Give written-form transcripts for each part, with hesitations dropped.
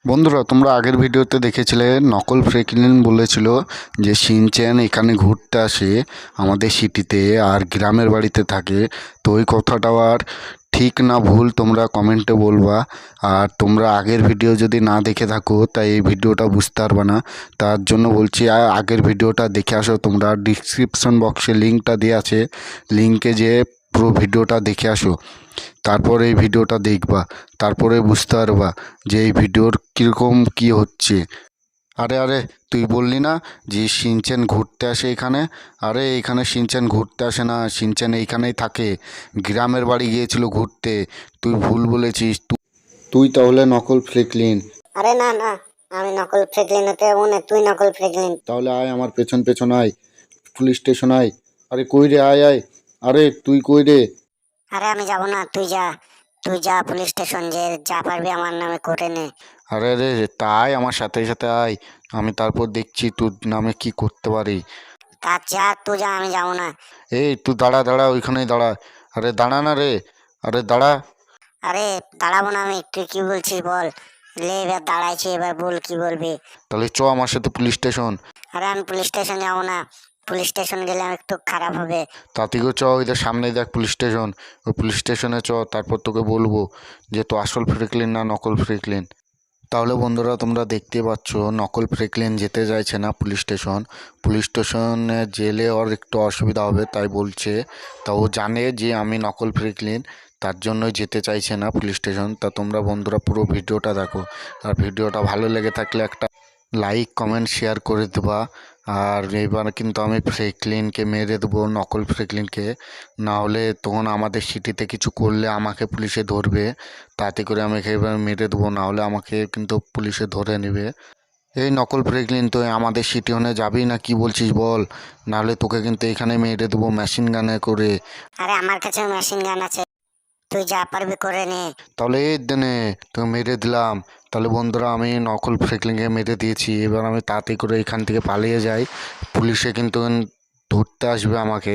বন্ধুরা, তোমরা আগের ভিডিওতে দেখেছিলে নকল ফ্রেঙ্কলিন বলেছিল যে শিনচ্যান এখানে ঘুরতে আসে আমাদের সিটিতে আর গ্রামের বাড়িতে থাকে। তো ওই কথাটাও আর ঠিক না ভুল তোমরা কমেন্টে বলবা। আর তোমরা আগের ভিডিও যদি না দেখে থাকো তাই এই ভিডিওটা বুঝতে পারবে না। তার জন্য বলছি আগের ভিডিওটা দেখে আসো। তোমরা ডিসক্রিপশন বক্সে লিঙ্কটা দেওয়া আছে, লিঙ্কে যেয়ে পুরো ভিডিওটা দেখে আসো। তারপর এই ভিডিওটা দেখবা, তারপরে বুঝতে পারবা যে এই ভিডিওর কীরকম কী হচ্ছে। আরে আরে, তুই বললি না যে শিনচ্যান ঘুরতে আসে এখানে? আরে এখানে শিনচ্যান ঘুরতে আসে না, শিনচ্যান এইখানেই থাকে। গ্রামের বাড়ি গিয়েছিল ঘুরতে। তুই ভুল বলেছিস। তুই তাহলে নকল ফ্রেঙ্কলিন। আরে না না, আমি নকল ফ্রেঙ্কলিন হতে যাবো না, তুই নকল ফ্রেঙ্কলিন। তাহলে আয় আমার পেছন পেছন আয়, পুলিশ স্টেশন আয়। আরে কই রে, আয় আয়। আরে তুই কই রে? আরে আমি যাব না, তুই যা পুলিশ স্টেশন, যে যা পারবি আমার নামে কোর্টে নে। আরে আরে, তাই আমার সাথে সাথে আয়, আমি তারপর দেখছি তোর নামে কি করতে পারি। তুই যা, আমি যাব না। এই তুই দাঁড়া দাঁড়া, ওইখানেই দাঁড়া। আরে দাঁড়া না রে, আরে দাঁড়া। আরে দাঁড়াবো না আমি, তুই কি বলছিস বল। লে এবার দাঁড়াইছি, এবার বল কি বলবি। তাহলে চ আমার সাথে পুলিশ স্টেশন। আরে আমি পুলিশ স্টেশন যাবো না, পুলিশ স্টেশন গেলে একটু খারাপ হবে। তাতিকে চ, ওইদের সামনে দেখ পুলিশ স্টেশন। ওই পুলিশ স্টেশনে চ, তারপর তোকে বলবো যে তো আসল ফ্রেঙ্কলিন না নকল ফ্রেঙ্কলিন। তাহলে বন্ধুরা, তোমরা দেখতে পাচ্ছ নকল ফ্রেঙ্কলিন যেতে চাইছে না পুলিশ স্টেশন। পুলিশ স্টেশনে জেলে ওর একটু অসুবিধা হবে তাই বলছে। তা ও জানে যে আমি নকল ফ্রেঙ্কলিন, তার জন্যই যেতে চাইছে না পুলিশ স্টেশন। তা তোমরা বন্ধুরা পুরো ভিডিওটা দেখো, আর ভিডিওটা ভালো লেগে থাকলে একটা লাইক কমেন্ট শেয়ার করে দেবা। আর এবার কিন্তু আমি ফ্রেঙ্কলিনকে মেরে দেবো, নকল ফ্রেঙ্কলিনকে। না হলে তখন আমাদের সিটিতে কিছু করলে আমাকে পুলিশে ধরবে, তাতে করে আমাকে এবার মেরে দেবো। না হলে আমাকে কিন্তু পুলিশে ধরে নেবে। এই নকল ফ্রেঙ্কলিন, তুই আমাদের সিটি হনে যাবি না কি বলছিস বল? নাহলে তোকে কিন্তু এখানে মেরে দেবো মেশিন গানে করে। আরে আমার কাছে মেশিন গান আছে, তুই যা পারবি করে নে। তাহলে এই দিনে তোকে মেরে দিলাম। তাহলে বন্ধুরা, আমি নকল ফ্রেঙ্কলিনকে মেরে দিয়েছি। এবার আমি তাড়াতাড়ি করে এখান থেকে পালিয়ে যাই। পুলিশে কিন্তু ধরতে আসবে আমাকে।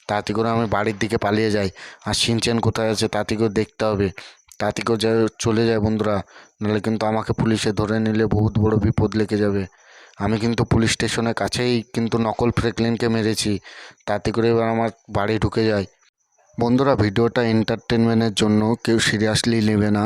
তাড়াতাড়ি করে আমি বাড়ির দিকে পালিয়ে যাই। আর শিনচ্যান কোথায় আছে তাড়াতাড়ি করে দেখতে হবে। তাড়াতাড়ি করে চলে যায় বন্ধুরা, নাহলে কিন্তু আমাকে পুলিশে ধরে নিলে বহুত বড় বিপদ লেগে যাবে। আমি কিন্তু পুলিশ স্টেশনের কাছেই কিন্তু নকল ফ্রেঙ্কলিনকে মেরেছি। তাড়াতাড়ি করে এবার আমার বাড়ি ঢুকে যায়। বন্ধুরা, ভিডিওটা এন্টারটেনমেন্টের জন্য, কেউ সিরিয়াসলি নেবে না।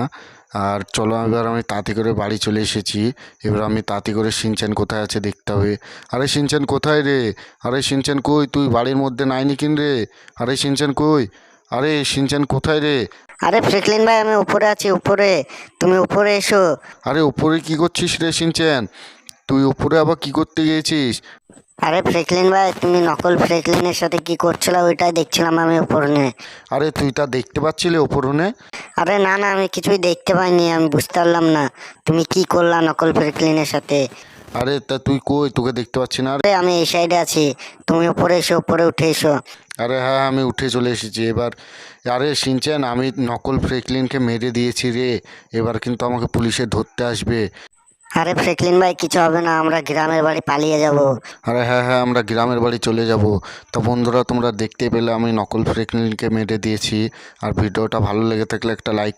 আর চলো, এবার আমি তাড়াতাড়ি করে বাড়ি চলে এসেছি। এবার আমি তাড়াতাড়ি করে শিনচ্যান কোথায় আছে দেখতে হবে। আরে শিনচ্যান কোথায় রে? আরে শিনচ্যান কই? তুই বাড়ির মধ্যে নাই নাকি রে? আরে শিনচ্যান কই? আরে শিনচ্যান কোথায় রে? আরে ফ্রেঙ্কলিন ভাই, আমি উপরে আছি, উপরে, তুমি উপরে এসো। আরে উপরে কি করছিস রে শিনচ্যান? তুই উপরে আবার কি করতে গিয়েছিস? আরে ফ্রেঙ্কলিন ভাই, তুমি নকল ফ্রেঙ্কলিনের সাথে কি করছিলে ওইটাই দেখছিলাম আমি উপরে। আরে তুই তা দেখতে পাচ্ছিলি ওপরনে? আরে না না, আমি কিছুই দেখতে পাইনি, আমি বুঝতে পারলাম না তুমি কি করলা নকল ফ্রেঙ্কলিনের সাথে। আরে তা তুই কই? তোকে দেখতে পাচ্ছি না। আরে আমি এই সাইডে আছি, তুমি উপরে এসো, উপরে উঠে এসো। আরে হ্যাঁ, আমি উঠে চলে এসেছি এবার। আরে শিনচ্যান, আমি নকল ফ্রেঙ্কলিনকে মেরে দিয়েছি রে। এবার কিন্তু আমাকে পুলিশে ধরতে আসবে। আরে ফ্রেঙ্কলিন ভাই, কিছু হবে না, আমরা গ্রামের বাড়ি পালিয়ে যাব। আরে হ্যাঁ হ্যাঁ, আমরা গ্রামের বাড়ি চলে যাব। তো বন্ধুরা, তোমরা দেখতে পেলে আমি নকল ফ্রেঙ্কলিনকে মেরে দিয়েছি। আর ভিডিওটা ভালো লেগে থাকলে একটা লাইক